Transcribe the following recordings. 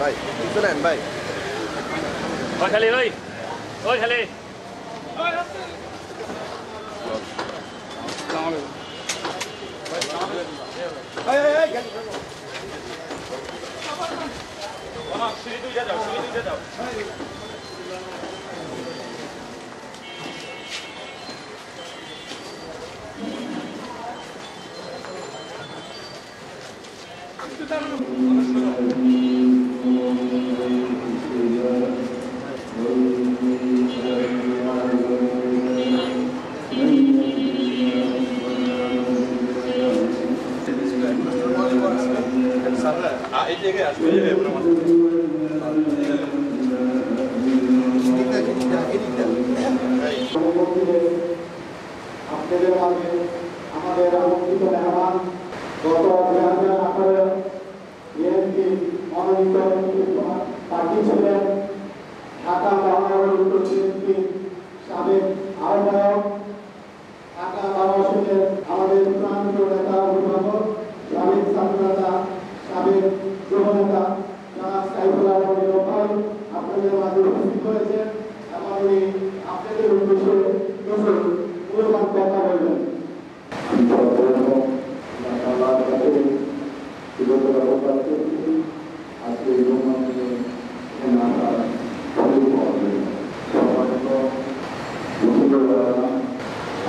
ভাই কিছু নেন ভাই ওই খালি ওই খালি সিঁড়ি দুইটা যাও আপনাদের মাঝে আমাদের আমন্ত্রিত মেহমান গত 2018 বিএনপি মনোনীত প্রার্থী ছিলেন ঢাকা মহানগর উত্তর বিএনপি সাবেক আহ্বায়ক ঢাকা মহানগরের আমাদের প্রান্তীয় নেতা অভিভাবক সাবেক ছাত্রনেতা সাবেক যুবনেতা জনাব সাইফুল্লাহ ভাই আপনাদের মাঝে উপস্থিত হয়েছেন এবং উনি আপনাদের উদ্দেশ্যে কিছু মূল্যবান কথা বলবেন।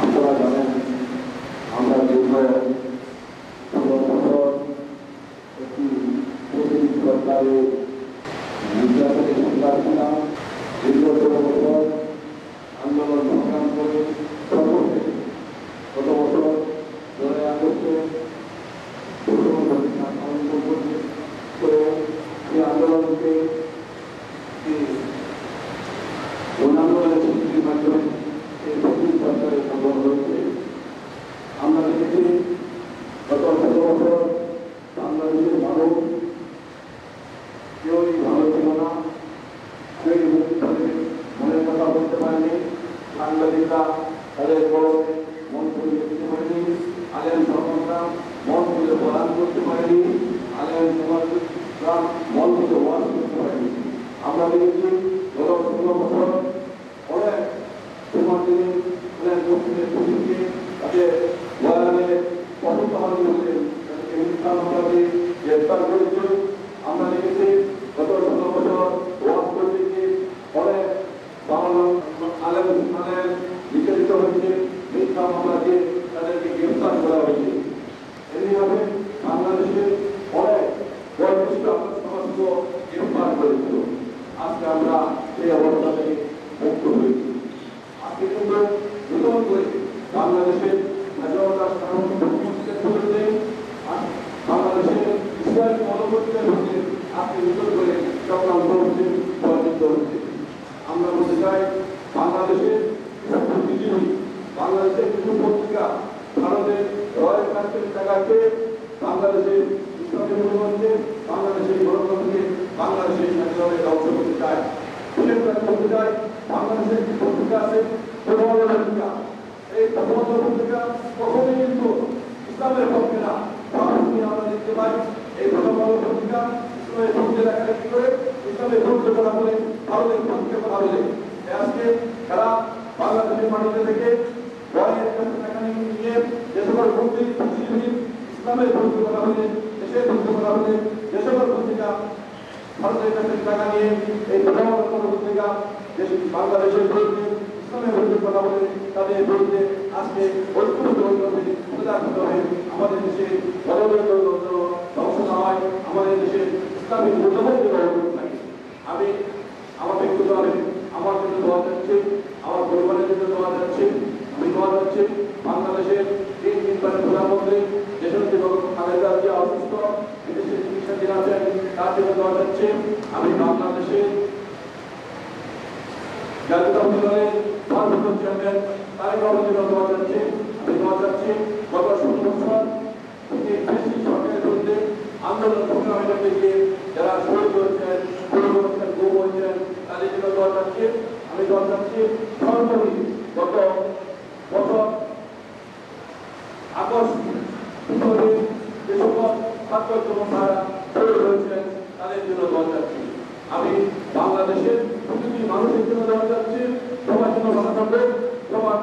আপনারা জানেন আমরা দীর্ঘ একটি প্রতিনিধি সরকারের নির্যাতনের শিকার ছিলাম। দীর্ঘ 16 বছর আন্দোলন সংগ্রাম করে গত বছর 9 আগস্টে করে এই আন্দোলনকে আন্দোলনের স্বীকৃতির মাধ্যমে এই প্রতিনিধি সরকারের সম্ভব হয়েছে। আমরা দেখেছি গত 17 বছর বাংলাদেশের মানুষ কেউই ভালো ছিল না, কেউই মনের কথা বলতে পারেনি, সাংবাদিকরা তাদের গরমে মন খুলে দেখতে পারেনি, আলেম সরকাররা মন খুলে প্রদান করতে পারেনি, আলেম সমাজরা মন খুলে ওয়াজ করতে পারেনি। আমরা দেখেছি গত 16 বছর অনেক সমাজের অনেক মুসলিমের পুলিশকে তাদের ওয়ারানের পছন্দ হওয়ার জন্য তাদেরকে মিথ্যা মামলা দিয়ে গ্রেফতার করেছে। আমরা দেখেছি গত 16 বছর ওয়াজ করতে গিয়ে অনেক আলেম বিচারিত হয়েছে, মিথ্যা মামলা দিয়ে তাদেরকে গ্রেফতার করা হয়েছে। এমনিভাবে বাংলাদেশের অনেক বয়োজ্যেষ্ঠ সমাজকে গ্রেফতার করেছিল। আজকে আমরা সেই অবস্থা থেকে মুক্ত হয়েছি। আজকে কিন্তু নতুন করে বাংলাদেশের বাংলাদেশের ইসলামী মনোবৃত্তির হচ্ছে আজকে নতুন করে চক্রান্ত হচ্ছে, পরাজিত হচ্ছে। আমরা বলতে চাই বাংলাদেশের বুদ্ধিজীবী, বাংলাদেশের কিছু পত্রিকা ভারতের রয়ের কাছ থেকে টাকা পেয়ে বাংলাদেশের ইসলামী মনোবৃত্তি, বাংলাদেশের গণতন্ত্রকে, বাংলাদেশের স্বাধীনতাকে ধ্বংস করতে চায়। বিশেষ করে বলতে চাই বাংলাদেশের যে পত্রিকা আছে প্রথম পত্রিকা, এই প্রথম পত্রিকা কখনোই কিন্তু ইসলামের পক্ষে না। আমরা দেখতে পাই এই প্রথম পত্রিকা ইসলামের পক্ষে লেখালেখি করে ইসলামের পক্ষে কথা বলে, ভারতের পক্ষে কথা বলে। আজকে তারা বাংলাদেশের মাটিতে থেকে রয়ের কাছে টাকা নিয়ে যে সকল বুদ্ধিজীবী ইসলামের পক্ষে কথা বলে, দেশের পক্ষে কথা বলে, যে সকল পত্রিকা ভারতের কাছে টাকা নিয়ে এই প্রথম পত্রিকা বাংলাদেশের বিরুদ্ধে ইসলামের বিরুদ্ধে কথা বলে, তাদের বিরুদ্ধে আজকে ঐক্যবদ্ধ হয়ে আমাদের দেশে ধ্বংস না হয়, আমাদের দেশে ইসলামিক মূল্যবোধ থাকে। আমি আমার ব্যক্তিগতভাবে আমার জন্য দোয়া যাচ্ছে, আমার পরিবারের জন্য দোয়া যাচ্ছে। আমি দোয়া যাচ্ছি বাংলাদেশের 3 প্রধানমন্ত্রী দেশনেত্রী খালেদা জিয়া অসুস্থ, বিদেশে চিকিৎসাধীন আছেন, তার জন্য দোয়া যাচ্ছে। আমি বাংলাদেশের জাতীয়তাবাদী দলের ভারপ্রাপ্ত চেয়ারম্যান তারেক রহমানের জন্য দোয়া যাচ্ছে। আমি দোয়া যাচ্ছি গত 16 বছর থেকে বেশি সরকারের বিরুদ্ধে আন্দোলন সংগ্রামের মধ্যে গিয়ে যারা শহীদ হয়েছেন, গুম হয়েছেন, তাদের জন্য দোয়া যাচ্ছে। আমি দল যাচ্ছি সর্বোপরি গত বছর আগস্ট ভিতরে যে সকল ছাত্র জনতারা শহীদ হয়েছেন তাদের জন্য দল যাচ্ছি। আমি বাংলাদেশের প্রতিটি মানুষের জন্য দল যাচ্ছি, সবার জন্য ভালো থাকবে, সবার